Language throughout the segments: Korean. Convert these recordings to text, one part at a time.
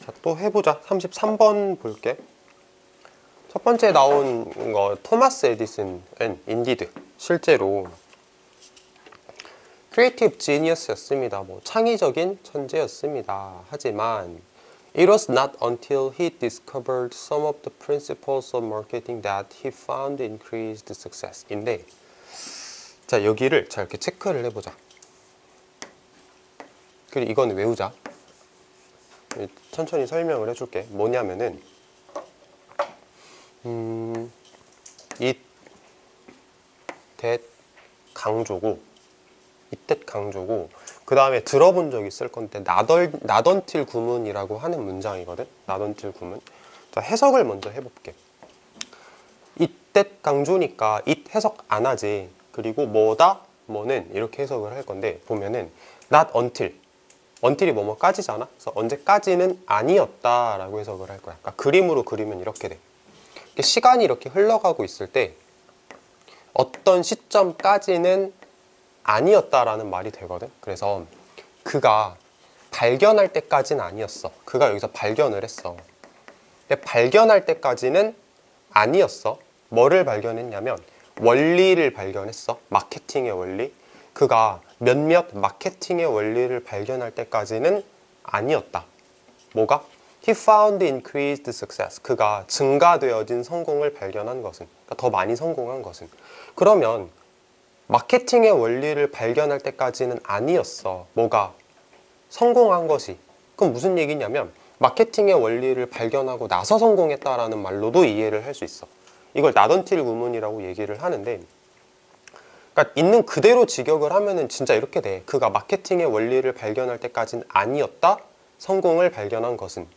자, 또 해보자. 33번 볼게. 첫 번째 나온 거 토마스 에디슨 앤 인디드. 실제로 크리에이티브 지니어스였습니다. 뭐 창의적인 천재였습니다. 하지만 It was not until he discovered some of the principles of marketing that he found increased success. 인데 자, 여기를 자 이렇게 체크를 해보자. 그리고 이건 외우자. 천천히 설명을 해줄게. 뭐냐면은 it that 강조고 it that 강조고 그 다음에 들어본 적 있을 건데 not until 구문이라고 하는 문장이거든. not until 구문. 자, 해석을 먼저 해볼게. it that 강조니까 it 해석 안 하지. 그리고 뭐다 뭐는 이렇게 해석을 할 건데 보면은 not until이 뭐뭐까지잖아. 그래서 언제까지는 아니었다라고 해석을 할 거야. 그러니까 그림으로 그리면 이렇게 돼. 시간이 이렇게 흘러가고 있을 때 어떤 시점까지는 아니었다라는 말이 되거든. 그래서 그가 발견할 때까지는 아니었어. 그가 여기서 발견을 했어. 근데 발견할 때까지는 아니었어. 뭐를 발견했냐면 원리를 발견했어. 마케팅의 원리. 그가 몇몇 마케팅의 원리를 발견할 때까지는 아니었다. 뭐가? He found increased success. 그가 증가되어진 성공을 발견한 것은, 그러니까 더 많이 성공한 것은. 그러면 마케팅의 원리를 발견할 때까지는 아니었어. 뭐가? 성공한 것이. 그럼 무슨 얘기냐면 마케팅의 원리를 발견하고 나서 성공했다라는 말로도 이해를 할 수 있어. 이걸 not until 구문이라고 얘기를 하는데, 그러니까 있는 그대로 직역을 하면은 진짜 이렇게 돼. 그가 마케팅의 원리를 발견할 때까지는 아니었다. 성공을 발견한 것은.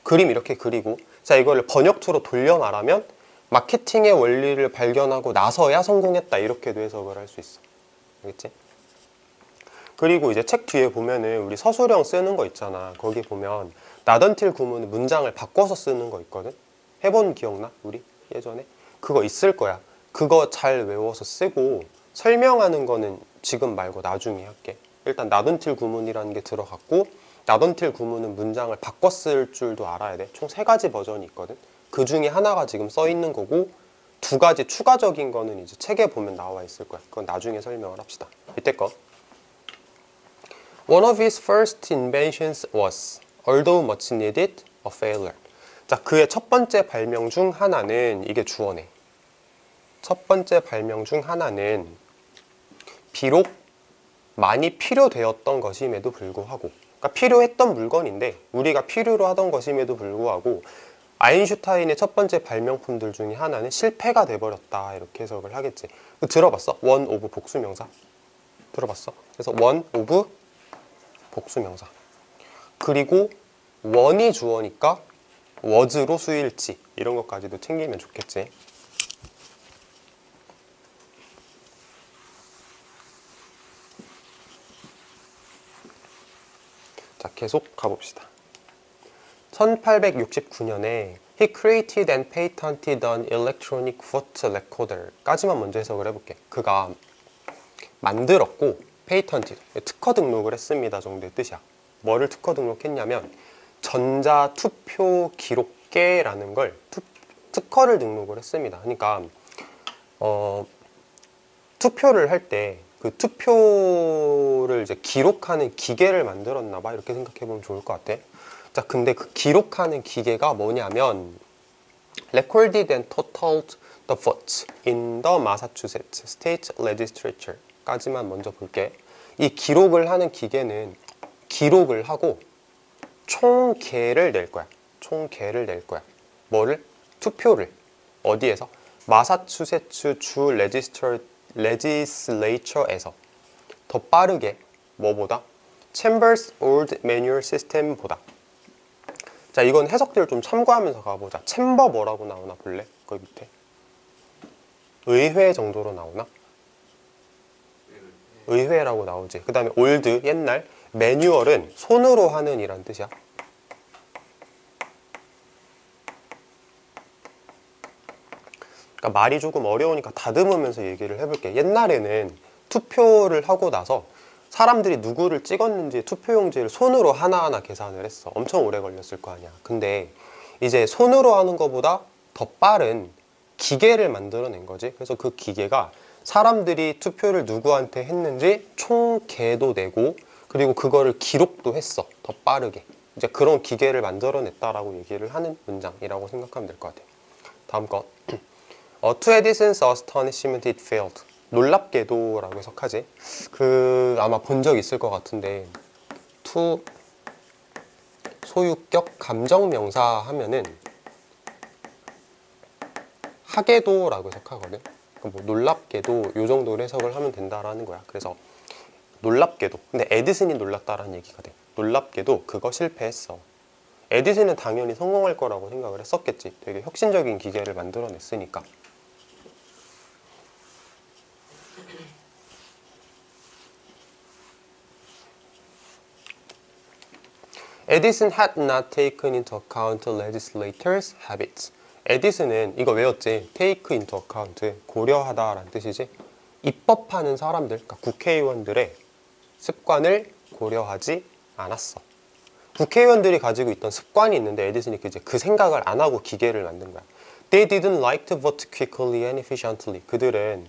그림 이렇게 그리고, 자, 이걸 번역투로 돌려 말하면 마케팅의 원리를 발견하고 나서야 성공했다. 이렇게도 해석을 할 수 있어. 알겠지? 그리고 이제 책 뒤에 보면은 우리 서술형 쓰는 거 있잖아. 거기 보면 not until 구문은 문장을 바꿔서 쓰는 거 있거든. 해본 기억나? 우리 예전에? 그거 있을 거야. 그거 잘 외워서 쓰고 설명하는 거는 지금 말고 나중에 할게. 일단 not until 구문이라는 게 들어갔고 not until 구문은 문장을 바꿔 쓸 줄도 알아야 돼. 총 3가지 버전이 있거든. 그 중에 하나가 지금 써 있는 거고 2가지 추가적인 거는 이제 책에 보면 나와 있을 거야. 그건 나중에 설명을 합시다. 이때 거. One of his first inventions was, although much needed, a failure. 자, 그의 첫 번째 발명 중 하나는, 이게 주어네. 첫 번째 발명 중 하나는 비록 많이 필요되었던 것임에도 불구하고, 그러니까 필요했던 물건인데 우리가 필요로 하던 것임에도 불구하고 아인슈타인의 첫 번째 발명품들 중에 하나는 실패가 돼버렸다. 이렇게 해석을 하겠지. 들어봤어? one of 복수명사. 들어봤어? 그래서 one of 복수명사. 그리고 one이 주어니까 was로 수일치. 이런 것까지도 챙기면 좋겠지. 자, 계속 가봅시다. 1869년에 He created and patented an electronic foot recorder 까지만 먼저 해석을 해볼게. 그가 만들었고 patented, 특허 등록을 했습니다 정도의 뜻이야. 뭐를 특허 등록했냐면 전자투표 기록계라는 걸 특허를 등록을 했습니다. 그러니까 투표를 할 때 그 투표를 이제 기록하는 기계를 만들었나 봐. 이렇게 생각해 보면 좋을 것 같아. 자, 근데 그 기록하는 기계가 뭐냐면 recorded and totaled the votes in the Massachusetts State Legislature 까지만 먼저 볼게. 이 기록을 하는 기계는 기록을 하고 총계를 낼 거야. 총계를 낼 거야. 뭐를? 투표를. 어디에서? 마사추세츠 주 레지슬레이처에서 더 빠르게 뭐보다? Chambers Old Manual System보다. 자, 이건 해석들 좀 참고하면서 가보자. 챔버 뭐라고 나오나 볼래? 거기 밑에 의회 정도로 나오나? 의회라고 나오지. 그 다음에 올드 옛날, 매뉴얼은 손으로 하는 이란 뜻이야. 그러니까 말이 조금 어려우니까 다듬으면서 얘기를 해볼게. 옛날에는 투표를 하고 나서 사람들이 누구를 찍었는지 투표용지를 손으로 하나하나 계산을 했어. 엄청 오래 걸렸을 거 아니야. 근데 이제 손으로 하는 것보다 더 빠른 기계를 만들어낸 거지. 그래서 그 기계가 사람들이 투표를 누구한테 했는지 총개도 내고, 그리고 그거를 기록도 했어. 더 빠르게. 이제 그런 기계를 만들어냈다라고 얘기를 하는 문장이라고 생각하면 될 것 같아요. 다음 거. To Edison's astonishment it failed. 놀랍게도 라고 해석하지. 아마 본 적 있을 것 같은데, to 소유격 감정명사 하면은 하게도 라고 해석하거든. 뭐 놀랍게도 요 정도로 해석을 하면 된다라는 거야. 그래서 놀랍게도, 근데 에디슨이 놀랐다라는 얘기가 돼. 놀랍게도 그거 실패했어. 에디슨은 당연히 성공할 거라고 생각을 했었겠지. 되게 혁신적인 기계를 만들어냈으니까. Edison had not taken into account the legislators' habits. 에디슨은 이거 외웠지? take into account, 고려하다라는 뜻이지. 입법하는 사람들, 그러니까 국회의원들의 습관을 고려하지 않았어. 국회의원들이 가지고 있던 습관이 있는데 에디슨이 이제 그 생각을 안 하고 기계를 만든 거야. They didn't like to vote quickly and efficiently. 그들은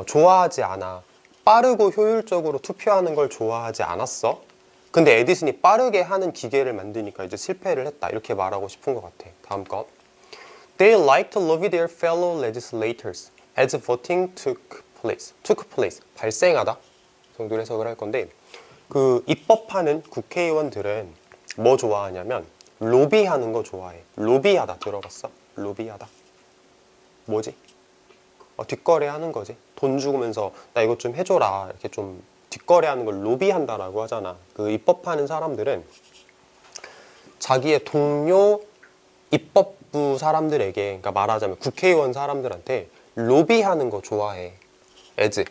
좋아하지 않아. 빠르고 효율적으로 투표하는 걸 좋아하지 않았어. 근데 에디슨이 빠르게 하는 기계를 만드니까 이제 실패를 했다. 이렇게 말하고 싶은 것 같아. 다음 거. They liked to lobby their fellow legislators as voting took place. took place. 발생하다 정도로 해석을 할 건데, 그 입법하는 국회의원들은 뭐 좋아하냐면 로비하는 거 좋아해. 로비하다 들어봤어? 로비하다. 뭐지? 뒷거래하는 거지. 돈 주면서 나 이것 좀 해줘라. 이렇게 좀 뒷거래하는 걸 로비한다라고 하잖아. 그 입법하는 사람들은 자기의 동료 입법부 사람들에게, 그러니까 말하자면 국회의원 사람들한테 로비하는 거 좋아해. as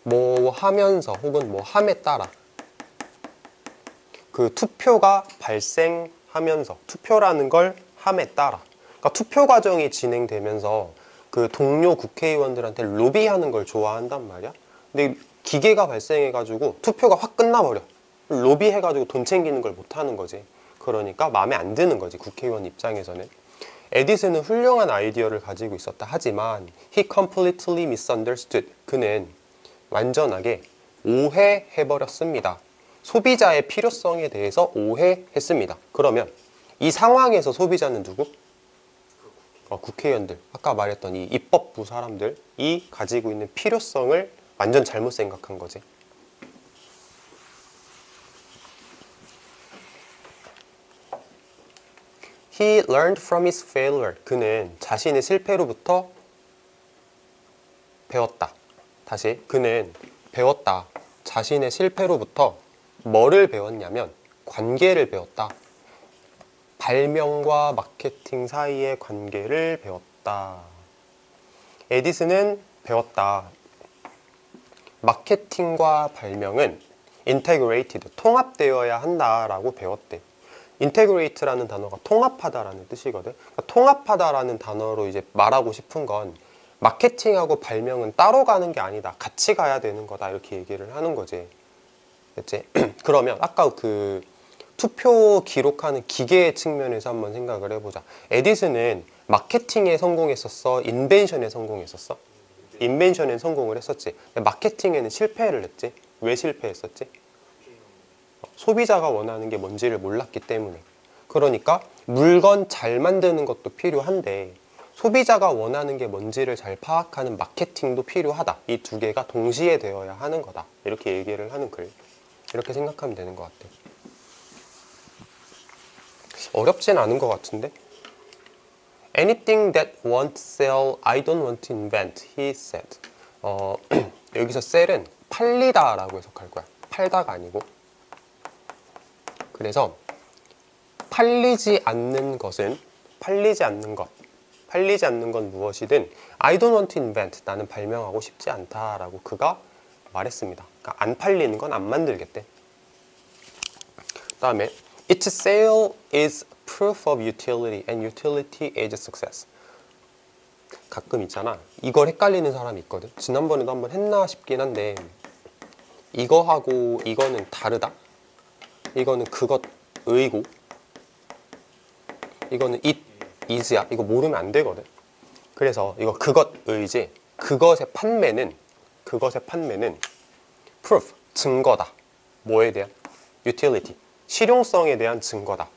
뭐 하면서 혹은 뭐 함에 따라 그 투표가 발생하면서, 투표라는 걸 함에 따라, 그러니까 투표 과정이 진행되면서 그 동료 국회의원들한테 로비하는 걸 좋아한단 말이야. 근데 기계가 발생해가지고 투표가 확 끝나버려. 로비해가지고 돈 챙기는 걸 못하는 거지. 그러니까 마음에 안 드는 거지, 국회의원 입장에서는. 에디슨은 훌륭한 아이디어를 가지고 있었다 하지만 he completely misunderstood. 그는 완전하게 오해해버렸습니다. 소비자의 필요성에 대해서 오해했습니다. 그러면 이 상황에서 소비자는 누구? 국회의원들. 아까 말했던 이 입법부 사람들이 가지고 있는 필요성을 완전 잘못 생각한 거지. He learned from his failure. 그는 자신의 실패로부터 배웠다. 다시, 그는 배웠다. 자신의 실패로부터 뭐를 배웠냐면 관계를 배웠다. 발명과 마케팅 사이의 관계를 배웠다. 에디슨은 배웠다. 마케팅과 발명은 integrated, 통합되어야 한다라고 배웠대. integrate라는 단어가 통합하다라는 뜻이거든. 그러니까 통합하다라는 단어로 이제 말하고 싶은 건 마케팅하고 발명은 따로 가는 게 아니다. 같이 가야 되는 거다. 이렇게 얘기를 하는 거지. 됐지? 그러면 아까 그 투표 기록하는 기계의 측면에서 한번 생각을 해보자. 에디슨은 마케팅에 성공했었어? 인벤션에 성공했었어? 인벤션에 성공을 했었지. 마케팅에는 실패를 했지. 왜 실패했었지? 소비자가 원하는 게 뭔지를 몰랐기 때문에. 그러니까 물건 잘 만드는 것도 필요한데 소비자가 원하는 게 뭔지를 잘 파악하는 마케팅도 필요하다. 이 두 개가 동시에 되어야 하는 거다. 이렇게 얘기를 하는 글. 이렇게 생각하면 되는 것 같아. 어렵진 않은 것 같은데? Anything that won't sell, I don't want to invent, he said. 여기서 sell은 팔리다 라고 해석할 거야. 팔다가 아니고. 그래서 팔리지 않는 것은, 팔리지 않는 것, 팔리지 않는 건 무엇이든 I don't want to invent, 나는 발명하고 싶지 않다라고 그가 말했습니다. 그러니까 안 팔리는 건 안 만들겠대. 다음에 Its sale is proof of utility and utility is success. 가끔 있잖아. 이걸 헷갈리는 사람이 있거든. 지난번에도 한번 했나 싶긴 한데 이거하고 이거는 다르다. 이거는 그것의고 이거는 it is야. 이거 모르면 안 되거든. 그래서 이거 그것의지 그것의 판매는 proof 증거다. 뭐에 대한? utility 실용성에 대한 증거다.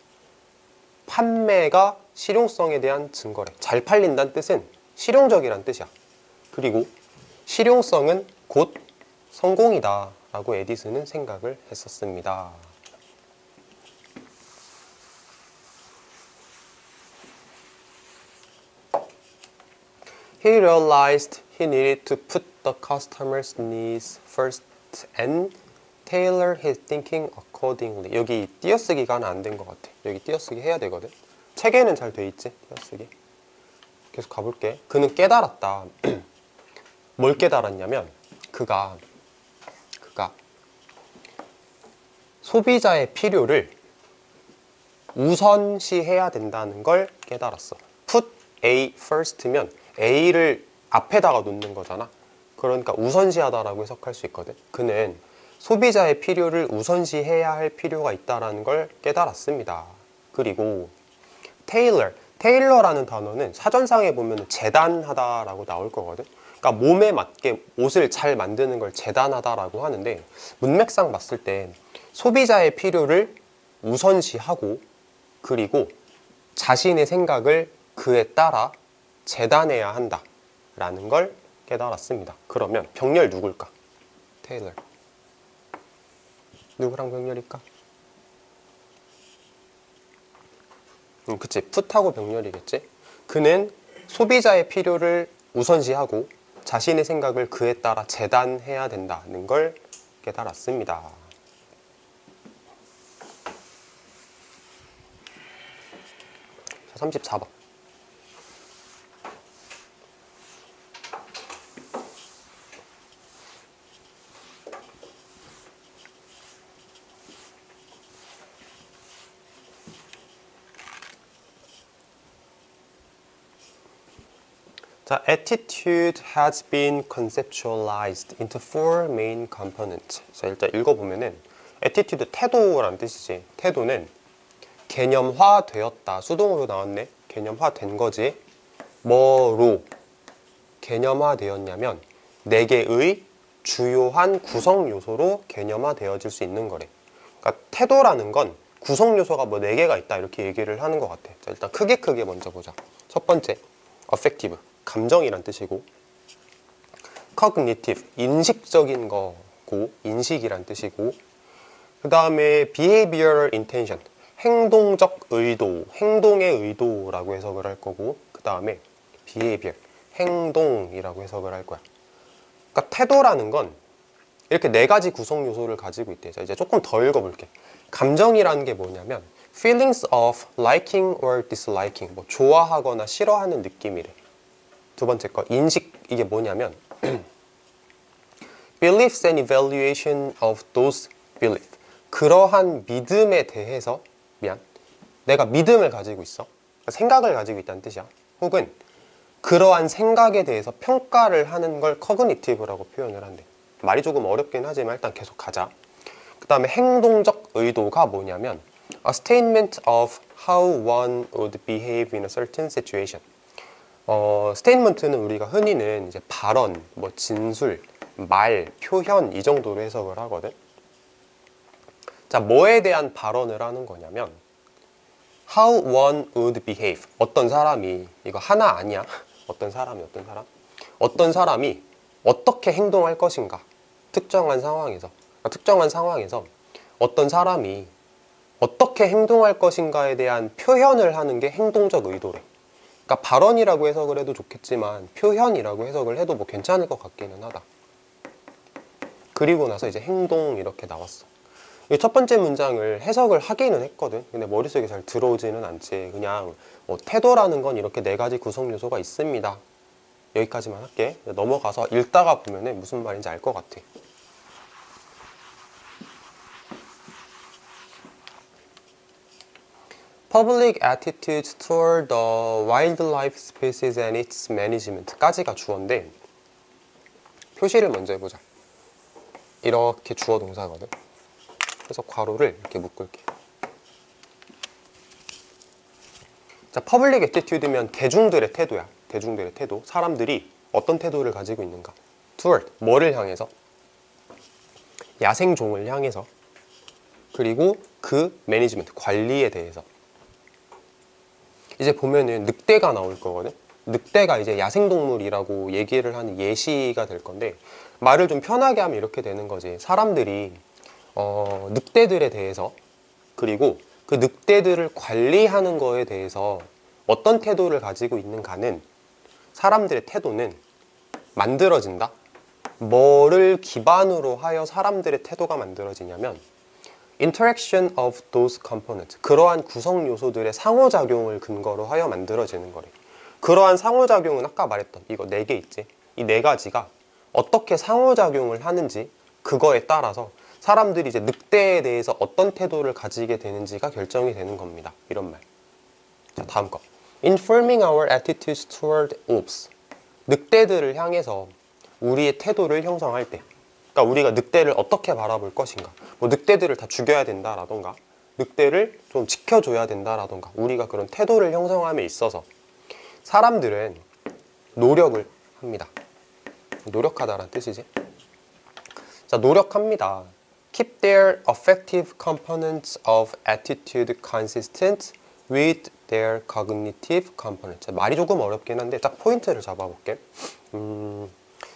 판매가 실용성에 대한 증거래. 잘 팔린다는 뜻은 실용적이란 뜻이야. 그리고 실용성은 곧 성공이다 라고 에디슨은 생각을 했었습니다. He realized he needed to put the customer's needs first and tailor his thinking accordingly. 여기 띄어쓰기가 하나 안 된 것 같아. 여기 띄어쓰기 해야 되거든. 책에는 잘 돼 있지, 띄어쓰기. 계속 가볼게. 그는 깨달았다. 뭘 깨달았냐면 그가 소비자의 필요를 우선시해야 된다는 걸 깨달았어. Put A first면 A를 앞에다가 놓는 거잖아. 그러니까 우선시하다라고 해석할 수 있거든. 그는 소비자의 필요를 우선시해야 할 필요가 있다는 걸 깨달았습니다. 그리고 테일러라는 단어는 사전상에 보면 재단하다라고 나올 거거든. 그러니까 몸에 맞게 옷을 잘 만드는 걸 재단하다라고 하는데 문맥상 봤을 때 소비자의 필요를 우선시하고 그리고 자신의 생각을 그에 따라 재단해야 한다라는 걸 깨달았습니다. 그러면 병렬 누굴까? 테일러. 누구랑 병렬일까? 그치, 풋하고 병렬이겠지. 그는 소비자의 필요를 우선시하고 자신의 생각을 그에 따라 재단해야 된다는 걸 깨달았습니다. 자, 34번. 자, attitude has been conceptualized into four main components. 자, 일단 읽어보면은 attitude 태도라는 뜻이지. 태도는 개념화되었다. 수동으로 나왔네. 개념화된 거지. 뭐로 개념화되었냐면 4개의 주요한 구성 요소로 개념화되어질 수 있는 거래. 그러니까 태도라는 건 구성 요소가 뭐 4개가 있다 이렇게 얘기를 하는 것 같아. 자, 일단 크게 먼저 보자. 첫 번째, affective. 감정이란 뜻이고 cognitive, 인식적인 거고 인식이란 뜻이고 그 다음에 behavioral intention, 행동적 의도, 행동의 의도라고 해석을 할 거고 그 다음에 behavior, 행동이라고 해석을 할 거야. 그러니까 태도라는 건 이렇게 4가지 구성 요소를 가지고 있대. 자, 이제 조금 더 읽어볼게. 감정이라는 게 뭐냐면 feelings of liking or disliking, 뭐 좋아하거나 싫어하는 느낌이래. 두 번째 거 인식, 이게 뭐냐면 beliefs and evaluation of those beliefs, 그러한 믿음에 대해서 내가 믿음을 가지고 있어, 생각을 가지고 있다는 뜻이야. 혹은 그러한 생각에 대해서 평가를 하는 걸 cognitive라고 표현을 한대. 말이 조금 어렵긴 하지만 일단 계속 가자. 그 다음에 행동적 의도가 뭐냐면 a statement of how one would behave in a certain situation. 스테이트먼트는 우리가 흔히는 이제 발언, 뭐 진술, 말, 표현 이 정도로 해석을 하거든. 자, 뭐에 대한 발언을 하는 거냐면 how one would behave. 어떤 사람이, 이거 하나 아니야. 어떤 사람이 어떻게 행동할 것인가. 특정한 상황에서 어떤 사람이 어떻게 행동할 것인가에 대한 표현을 하는 게 행동적 의도래. 그러니까 발언이라고 해석을 해도 좋겠지만 표현이라고 해석을 해도 뭐 괜찮을 것 같기는 하다. 그리고 나서 이제 행동 이렇게 나왔어. 첫 번째 문장을 해석을 하기는 했거든. 근데 머릿속에 잘 들어오지는 않지. 그냥 태도라는 건 이렇게 4가지 구성 요소가 있습니다. 여기까지만 할게. 넘어가서 읽다가 보면 무슨 말인지 알 것 같아. Public attitudes toward the wildlife species and its management 까지가 주어인데 표시를 먼저 해보자. 이렇게 주어 동사거든. 그래서 괄호를 이렇게 묶을게. 자, 퍼블릭 애티튜드면 대중들의 태도야. 대중들의 태도. 사람들이 어떤 태도를 가지고 있는가. toward, 뭐를 향해서? 야생종을 향해서. 그리고 그 매니지먼트, 관리에 대해서. 이제 보면은 늑대가 나올 거거든. 늑대가 이제 야생동물이라고 얘기를 하는 예시가 될 건데, 말을 좀 편하게 하면 이렇게 되는 거지. 사람들이 늑대들에 대해서, 그리고 그 늑대들을 관리하는 거에 대해서 어떤 태도를 가지고 있는가는, 사람들의 태도는 만들어진다. 뭐를 기반으로 하여 사람들의 태도가 만들어지냐면 interaction of those components, 그러한 구성 요소들의 상호작용을 근거로 하여 만들어지는 거래. 그러한 상호작용은 아까 말했던 이거 4개 있지. 이 4가지가 어떻게 상호작용을 하는지, 그거에 따라서 사람들이 이제 늑대에 대해서 어떤 태도를 가지게 되는지가 결정이 되는 겁니다. 이런 말. 자, 다음 거. Informing our attitudes toward wolves. 늑대들을 향해서 우리의 태도를 형성할 때, 그러니까 우리가 늑대를 어떻게 바라볼 것인가, 뭐 늑대들을 다 죽여야 된다라던가, 늑대를 좀 지켜줘야 된다라던가, 우리가 그런 태도를 형성함에 있어서 사람들은 노력을 합니다. 노력하다라는 뜻이지. 자, 노력합니다. Keep their affective components of attitude consistent with their cognitive components. 자, 말이 조금 어렵긴 한데 딱 포인트를 잡아볼게.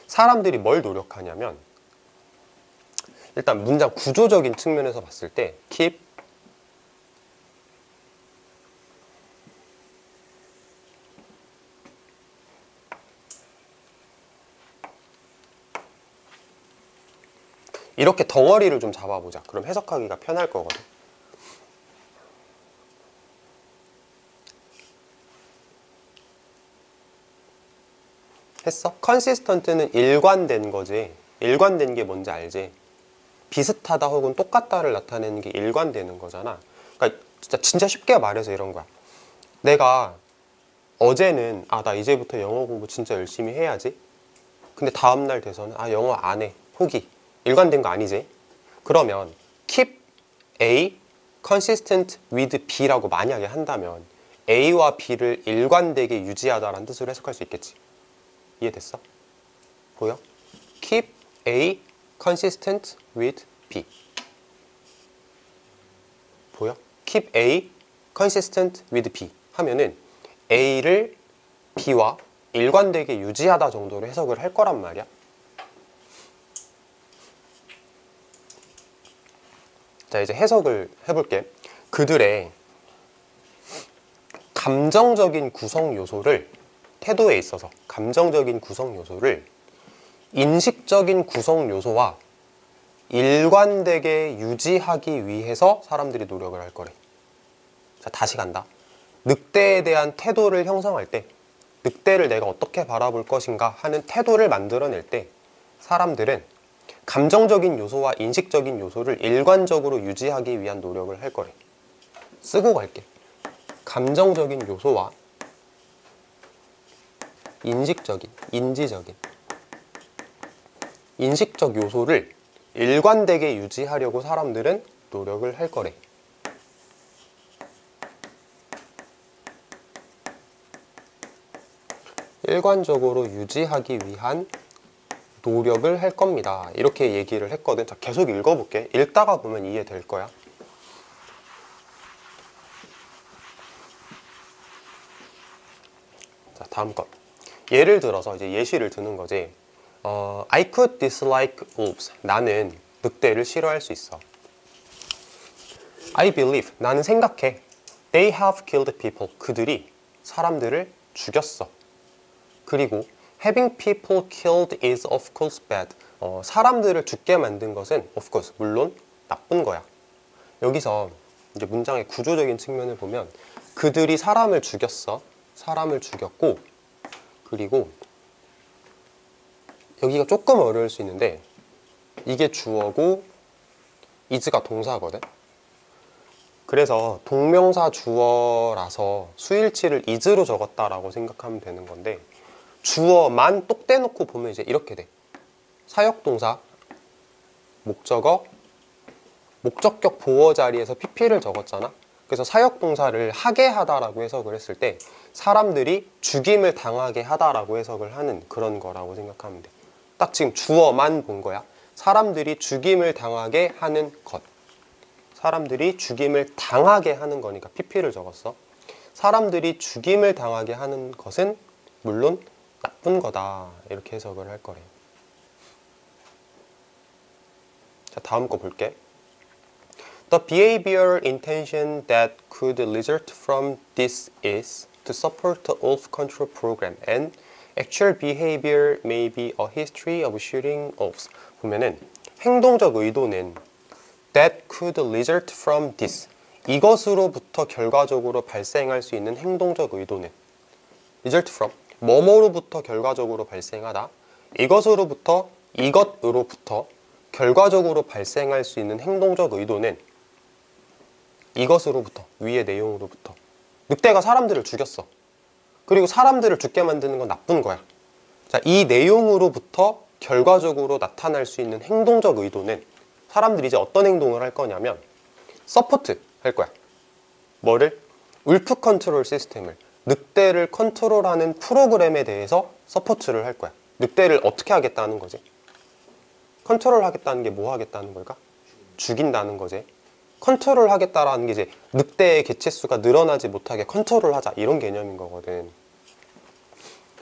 사람들이 뭘 노력하냐면, 일단 문장 구조적인 측면에서 봤을 때 keep 이렇게 덩어리를 좀 잡아보자. 그럼 해석하기가 편할 거거든. 했어? consistent는 일관된 거지. 일관된 게 뭔지 알지? 비슷하다 혹은 똑같다를 나타내는 게 일관되는 거잖아. 그러니까 진짜 쉽게 말해서 이런 거야. 내가 어제는 나 이제부터 영어 공부 진짜 열심히 해야지. 근데 다음날 돼서는 영어 안 해. 포기. 일관된 거 아니지? 그러면 keep A consistent with B라고 만약에 한다면 A와 B를 일관되게 유지하다라는 뜻으로 해석할 수 있겠지. 이해됐어? 보여? keep A consistent with B. 보여? keep A consistent with B 하면은 A를 B와 일관되게 유지하다 정도로 해석을 할 거란 말이야. 자, 이제 해석을 해볼게. 그들의 감정적인 구성 요소를, 태도에 있어서 감정적인 구성 요소를 인식적인 구성 요소와 일관되게 유지하기 위해서 사람들이 노력을 할 거래. 자, 다시 간다. 늑대에 대한 태도를 형성할 때, 늑대를 내가 어떻게 바라볼 것인가 하는 태도를 만들어낼 때 사람들은 감정적인 요소와 인식적인 요소를 일관적으로 유지하기 위한 노력을 할 거래. 쓰고 갈게. 감정적인 요소와 인식적 요소를 일관되게 유지하려고 사람들은 노력을 할 거래. 일관적으로 유지하기 위한 노력을 할 겁니다. 이렇게 얘기를 했거든. 자, 계속 읽어볼게. 읽다가 보면 이해될 거야. 자, 다음 것. 예를 들어서 이제 예시를 드는 거지. I could dislike wolves. 나는 늑대를 싫어할 수 있어. I believe. 나는 생각해. They have killed people. 그들이 사람들을 죽였어. 그리고 having people killed is of course bad. 사람들을 죽게 만든 것은 of course, 물론 나쁜 거야. 여기서 이제 문장의 구조적인 측면을 보면 그들이 사람을 죽였어. 사람을 죽였고, 그리고 여기가 조금 어려울 수 있는데 이게 주어고 is가 동사거든. 그래서 동명사 주어라서 수일치를 is로 적었다라고 생각하면 되는 건데, 주어만 똑 떼놓고 보면 이제 이렇게 돼. 사역동사 목적어, 목적격 보어 자리에서 PP를 적었잖아. 그래서 사역동사를 하게 하다라고 해석을 했을 때 사람들이 죽임을 당하게 하다라고 해석을 하는 그런 거라고 생각하면 돼. 딱 지금 주어만 본 거야. 사람들이 죽임을 당하게 하는 것. 사람들이 죽임을 당하게 하는 거니까 PP를 적었어. 사람들이 죽임을 당하게 하는 것은 물론 나쁜 거다. 이렇게 해석을 할 거래. 자, 다음 거 볼게. The behavioral intention that could result from this is to support the wolf control program and actual behavior may be a history of shooting wolves. 보면은 행동적 의도는 that could result from this, 이것으로부터 결과적으로 발생할 수 있는 행동적 의도는 result from, 뭐뭐로부터 결과적으로 발생하다, 이것으로부터 결과적으로 발생할 수 있는 행동적 의도는 이것으로부터, 위의 내용으로부터. 늑대가 사람들을 죽였어. 그리고 사람들을 죽게 만드는 건 나쁜 거야. 자, 이 내용으로부터 결과적으로 나타날 수 있는 행동적 의도는 사람들이 이제 어떤 행동을 할 거냐면 서포트 할 거야. 뭐를? 울프 컨트롤 시스템을, 늑대를 컨트롤하는 프로그램에 대해서 서포트를 할 거야. 늑대를 어떻게 하겠다는 거지? 컨트롤 하겠다는 게 뭐 하겠다는 걸까? 죽인다는 거지. 컨트롤 하겠다라는 게 이제 늑대의 개체수가 늘어나지 못하게 컨트롤 하자, 이런 개념인 거거든.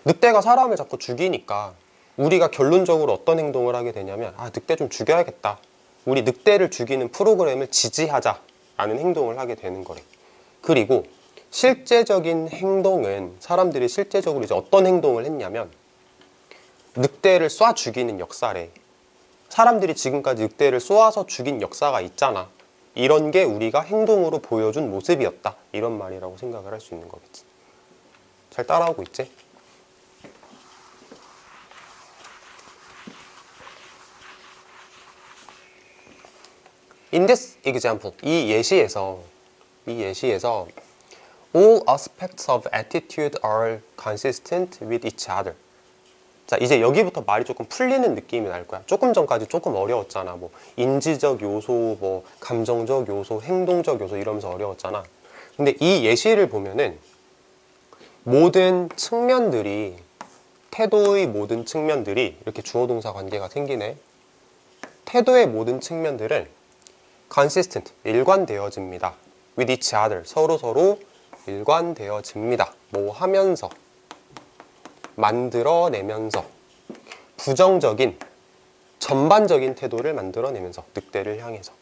늑대가 사람을 자꾸 죽이니까 우리가 결론적으로 어떤 행동을 하게 되냐면 늑대 좀 죽여야겠다, 우리 늑대를 죽이는 프로그램을 지지하자 라는 행동을 하게 되는 거래. 그리고 실제적인 행동은, 사람들이 실제적으로 이제 어떤 행동을 했냐면 늑대를 쏴 죽이는 역사래. 사람들이 지금까지 늑대를 쏘아서 죽인 역사가 있잖아. 이런 게 우리가 행동으로 보여준 모습이었다, 이런 말이라고 생각을 할 수 있는 거겠지. 잘 따라오고 있지? In this example, 이 예시에서 all aspects of attitude are consistent with each other. 자, 이제 여기부터 말이 조금 풀리는 느낌이 날 거야. 조금 전까지 조금 어려웠잖아. 뭐 인지적 요소, 뭐 감정적 요소, 행동적 요소 이러면서 어려웠잖아. 근데 이 예시를 보면은 모든 측면들이, 태도의 모든 측면들이, 이렇게 주어 동사 관계가 생기네. 태도의 모든 측면들은 consistent, 일관되어집니다. with each other, 서로 일관되어집니다. 뭐 하면서, 만들어내면서, 부정적인, 전반적인 태도를 만들어내면서, 늑대를 향해서.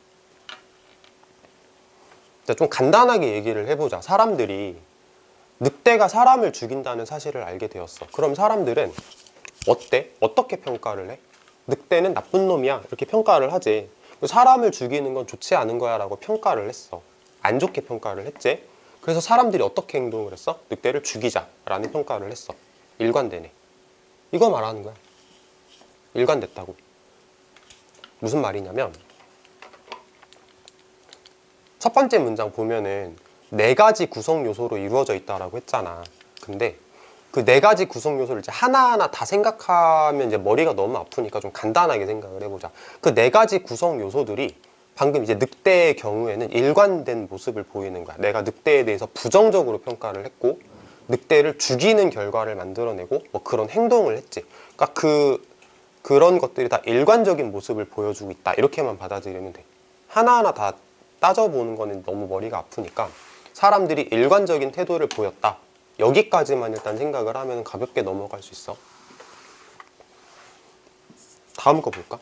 자, 좀 간단하게 얘기를 해보자. 사람들이 늑대가 사람을 죽인다는 사실을 알게 되었어. 그럼 사람들은 어때? 어떻게 평가를 해? 늑대는 나쁜 놈이야, 이렇게 평가를 하지. 사람을 죽이는 건 좋지 않은 거야 라고 평가를 했어. 안 좋게 평가를 했지. 그래서 사람들이 어떻게 행동을 했어? 늑대를 죽이자 라는 평가를 했어. 일관되네. 이거 말하는 거야. 일관됐다고. 무슨 말이냐면 첫 번째 문장 보면은 4가지 구성 요소로 이루어져 있다라고 했잖아. 근데 그 4가지 구성 요소를 이제 하나하나 다 생각하면 이제 머리가 너무 아프니까 좀 간단하게 생각을 해보자. 그 4가지 구성 요소들이 방금 이제 늑대의 경우에는 일관된 모습을 보이는 거야. 내가 늑대에 대해서 부정적으로 평가를 했고 늑대를 죽이는 결과를 만들어내고 뭐 그런 행동을 했지. 그러니까 그런 것들이 다 일관적인 모습을 보여주고 있다, 이렇게만 받아들이면 돼. 하나하나 다 따져보는 거는 너무 머리가 아프니까 사람들이 일관적인 태도를 보였다, 여기까지만 일단 생각을 하면 가볍게 넘어갈 수 있어. 다음 거 볼까?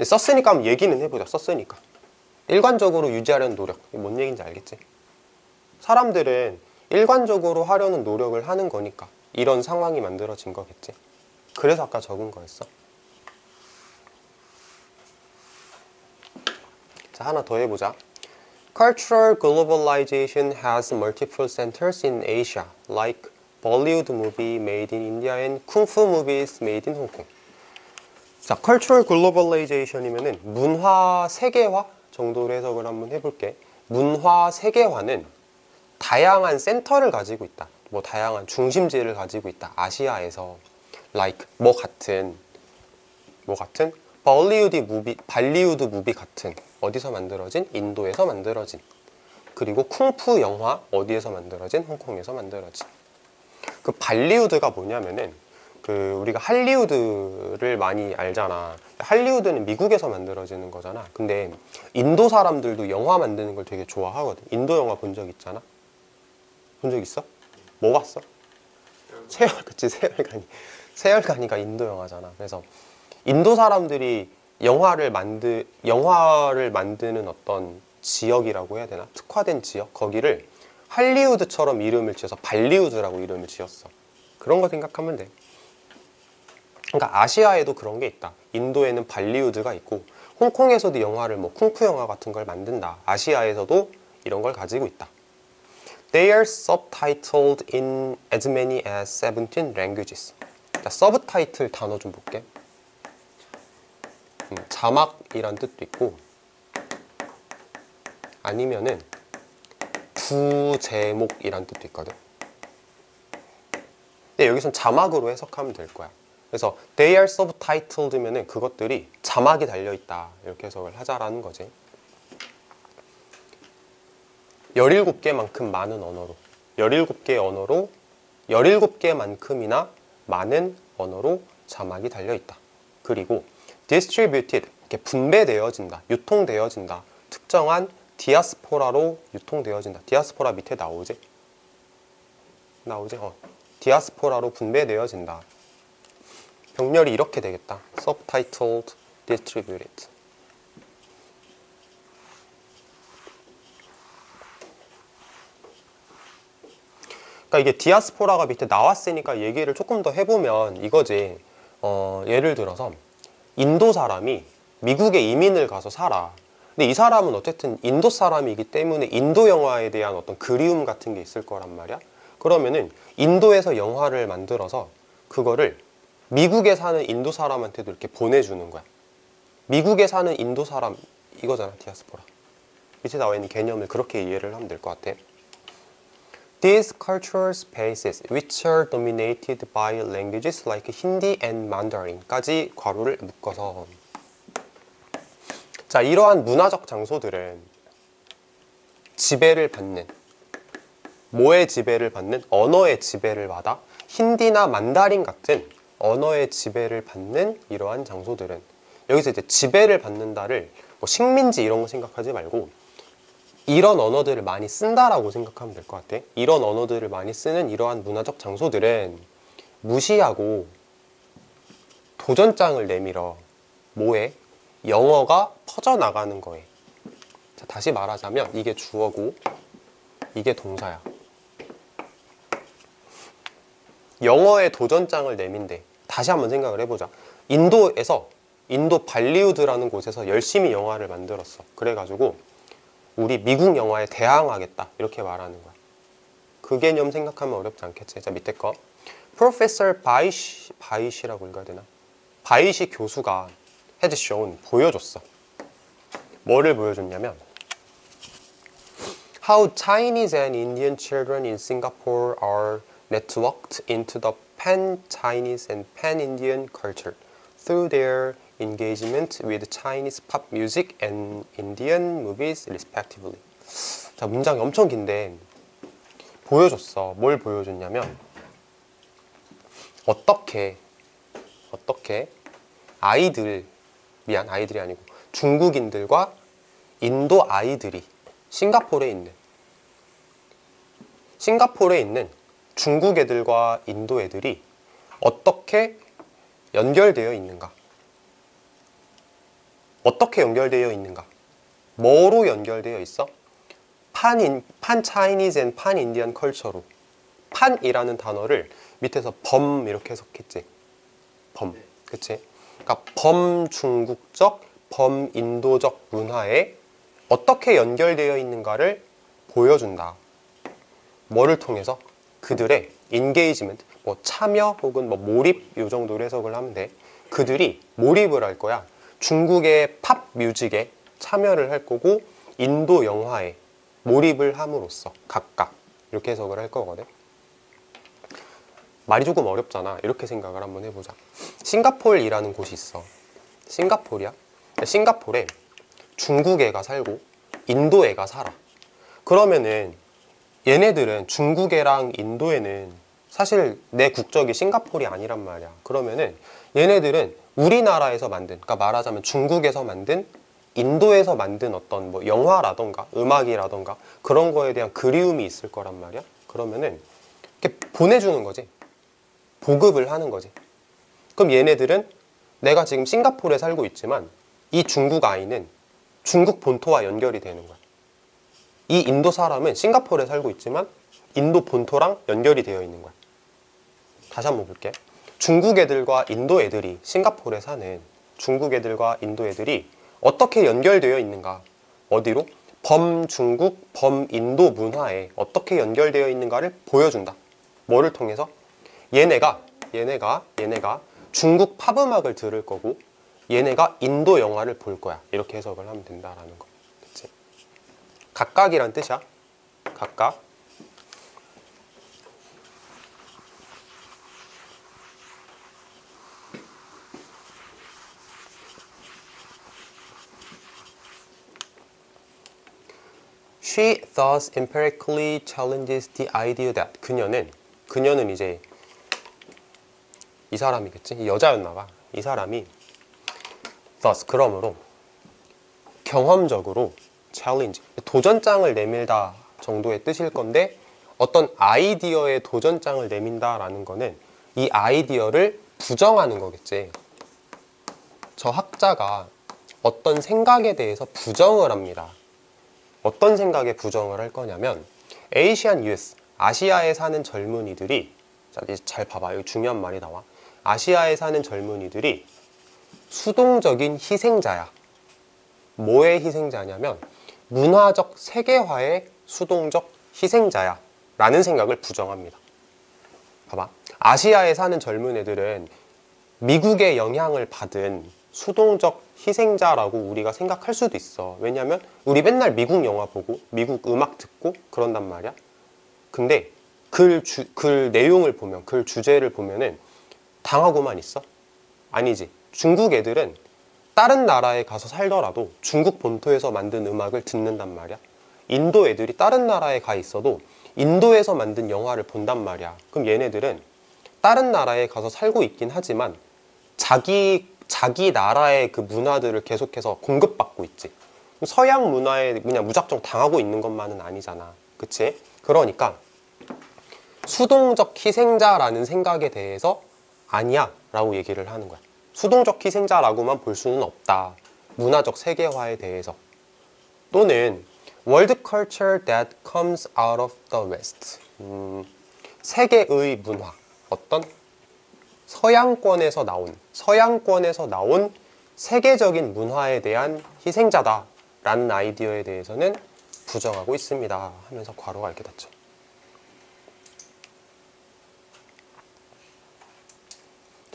썼으니까 한번 얘기는 해보자. 썼으니까 일관적으로 유지하려는 노력, 이게 뭔 얘기인지 알겠지? 사람들은 일관적으로 하려는 노력을 하는 거니까 이런 상황이 만들어진 거겠지. 그래서 아까 적은 거였어. 자, 하나 더 해보자. Cultural globalization has multiple centers in Asia, like Bollywood movie made in India and Kung Fu movies made in Hong Kong. 자, Cultural globalization이면은 문화 세계화 정도로 해석을 한번 해볼게. 문화 세계화는 다양한 센터를 가지고 있다. 뭐 다양한 중심지를 가지고 있다. 아시아에서 like 뭐 같은 발리우드 무비 같은 어디서 만들어진? 인도에서 만들어진. 그리고 쿵푸 영화 어디에서 만들어진? 홍콩에서 만들어진. 그 발리우드가 뭐냐면은 그 우리가 할리우드를 많이 알잖아. 할리우드는 미국에서 만들어지는 거잖아. 근데 인도 사람들도 영화 만드는 걸 되게 좋아하거든. 인도 영화 본 적 있잖아. 본 적 있어? 뭐 봤어? 그치, 세월간이가 인도 영화잖아. 그래서 인도 사람들이 영화를 만드는 어떤 지역이라고 해야 되나? 특화된 지역? 거기를 할리우드처럼 이름을 지어서 발리우드라고 이름을 지었어. 그런 거 생각하면 돼. 그러니까 아시아에도 그런 게 있다. 인도에는 발리우드가 있고 홍콩에서도 영화를 뭐 쿵푸 영화 같은 걸 만든다. 아시아에서도 이런 걸 가지고 있다. They are subtitled in as many as 17 languages. 자, 서브타이틀 단어 좀 볼게. 자막이란 뜻도 있고 아니면은 부제목이란 뜻도 있거든. 근데 여기선 자막으로 해석하면 될 거야. 그래서 they are subtitled면은 그것들이 자막이 달려있다 이렇게 해석을 하자라는 거지. 17개만큼 많은 언어로 17개의 언어로 17개만큼이나 많은 언어로 자막이 달려있다. 그리고 distributed 이렇게 분배되어진다, 유통되어진다. 특정한 디아스포라로 유통되어진다. 디아스포라 밑에 나오지? 디아스포라로 분배되어진다. 병렬이 이렇게 되겠다. subtitled, distributed. 그러니까 이게 디아스포라가 밑에 나왔으니까 얘기를 조금 더 해보면 이거지. 예를 들어서 인도 사람이 미국에 이민을 가서 살아. 근데 이 사람은 어쨌든 인도 사람이기 때문에 인도 영화에 대한 어떤 그리움 같은 게 있을 거란 말이야. 그러면은 인도에서 영화를 만들어서 그거를 미국에 사는 인도 사람한테도 이렇게 보내주는 거야. 미국에 사는 인도 사람 이거잖아, 디아스포라. 밑에 나와 있는 개념을 그렇게 이해를 하면 될 것 같아. These cultural spaces, which are dominated by languages like Hindi and Mandarin까지 괄호를 묶어서 자, 이러한 문화적 장소들은 지배를 받는 뭐의 지배를 받는? 언어의 지배를 받아 힌디나 만다린 같은 언어의 지배를 받는 이러한 장소들은 여기서 이제 지배를 받는다를 뭐 식민지 이런 거 생각하지 말고 이런 언어들을 많이 쓴다라고 생각하면 될 것 같아. 이런 언어들을 많이 쓰는 이러한 문화적 장소들은 무시하고 도전장을 내밀어. 뭐에? 영어가 퍼져나가는 거에. 자, 다시 말하자면 이게 주어고 이게 동사야. 영어에 도전장을 내민대. 다시 한번 생각을 해보자. 인도 발리우드라는 곳에서 열심히 영화를 만들었어. 그래가지고 우리 미국 영화에 대항하겠다 이렇게 말하는 거야. 그 개념 생각하면 어렵지 않겠지. 자, 밑에 거 Professor 바이시라고 읽어야 되나? 바이시 교수가 had shown 보여줬어. 뭐를 보여줬냐면 How Chinese and Indian children in Singapore are networked into the pan-Chinese and pan-Indian culture through their engagement with Chinese pop music and Indian movies respectively. 자, 문장이 엄청 긴데 보여줬어. 뭘 보여줬냐면 어떻게 아이들이 아니고 중국인들과 인도 아이들이 싱가포르에 있는 중국 애들과 인도 애들이 어떻게 연결되어 있는가? 어떻게 연결되어 있는가? 뭐로 연결되어 있어? pan-Chinese and pan-Indian culture로. 판이라는 단어를 밑에서 범 이렇게 해석했지. 범, 그치? 그러니까 범중국적, 범인도적 문화에 어떻게 연결되어 있는가를 보여준다. 뭐를 통해서? 그들의 인게이지먼트, 뭐 참여 혹은 뭐 몰입 요 정도로 해석을 하면 돼. 그들이 몰입을 할 거야. 중국의 팝 뮤직에 참여를 할 거고 인도 영화에 몰입을 함으로써 각각 이렇게 해석을 할 거거든. 말이 조금 어렵잖아. 이렇게 생각을 한번 해보자. 싱가폴이라는 곳이 있어. 싱가폴이야? 싱가폴에 중국 애가 살고 인도 애가 살아. 그러면은 얘네들은 중국 애랑 인도 애는 사실 내 국적이 싱가폴이 아니란 말이야. 그러면은 얘네들은 우리나라에서 만든, 그러니까 말하자면 중국에서 만든, 인도에서 만든 어떤 뭐 영화라던가 음악이라던가 그런 거에 대한 그리움이 있을 거란 말이야. 그러면은 이렇게 보내주는 거지. 보급을 하는 거지. 그럼 얘네들은 내가 지금 싱가포르에 살고 있지만 이 중국 아이는 중국 본토와 연결이 되는 거야. 이 인도 사람은 싱가포르에 살고 있지만 인도 본토랑 연결이 되어 있는 거야. 다시 한번 볼게. 중국 애들과 인도 애들이 싱가포르에 사는 중국 애들과 인도 애들이 어떻게 연결되어 있는가? 어디로? 범중국, 범인도 문화에 어떻게 연결되어 있는가를 보여준다. 뭐를 통해서? 얘네가 중국 팝음악을 들을 거고 얘네가 인도 영화를 볼 거야. 이렇게 해석을 하면 된다라는 거. 그치? 각각이란 뜻이야. 각각. She thus empirically challenges the idea that 그녀는 이제 이 사람이겠지? 여자였나 봐. 이 사람이 thus 그러므로 경험적으로 challenge 도전장을 내밀다 정도의 뜻일 건데 어떤 아이디어에 도전장을 내민다라는 거는 이 아이디어를 부정하는 거겠지. 저 학자가 어떤 생각에 대해서 부정을 합니다. 어떤 생각에 부정을 할 거냐면 Asian youth, 아시아에 사는 젊은이들이 자, 이제 잘 봐봐. 여기 중요한 말이 나와. 아시아에 사는 젊은이들이 수동적인 희생자야. 뭐의 희생자냐면 문화적 세계화의 수동적 희생자야 라는 생각을 부정합니다. 봐봐. 아시아에 사는 젊은 애들은 미국의 영향을 받은 수동적 희생자라고 우리가 생각할 수도 있어. 왜냐면 우리 맨날 미국 영화 보고 미국 음악 듣고 그런단 말이야. 근데 글 내용을 보면, 글 주제를 보면은 당하고만 있어? 아니지. 중국 애들은 다른 나라에 가서 살더라도 중국 본토에서 만든 음악을 듣는단 말이야. 인도 애들이 다른 나라에 가 있어도 인도에서 만든 영화를 본단 말이야. 그럼 얘네들은 다른 나라에 가서 살고 있긴 하지만 자기 나라의 그 문화들을 계속해서 공급받고 있지. 서양 문화에 그냥 무작정 당하고 있는 것만은 아니잖아. 그치? 그러니까 수동적 희생자라는 생각에 대해서 아니야 라고 얘기를 하는 거야. 수동적 희생자라고만 볼 수는 없다. 문화적 세계화에 대해서. 또는 World culture that comes out of the West. 세계의 문화. 어떤? 서양권에서 나온 세계적인 문화에 대한 희생자다 라는 아이디어에 대해서는 부정하고 있습니다 하면서 괄호가 이렇게 닫죠.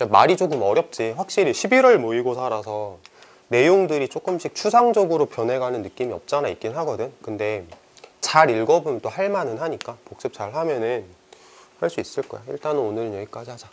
말이 조금 어렵지. 확실히 11월 모의고사라서 내용들이 조금씩 추상적으로 변해가는 느낌이 없잖아 있긴 하거든. 근데 잘 읽어보면 또 할만은 하니까 복습 잘 하면은 할 수 있을 거야. 일단은 오늘은 여기까지 하자.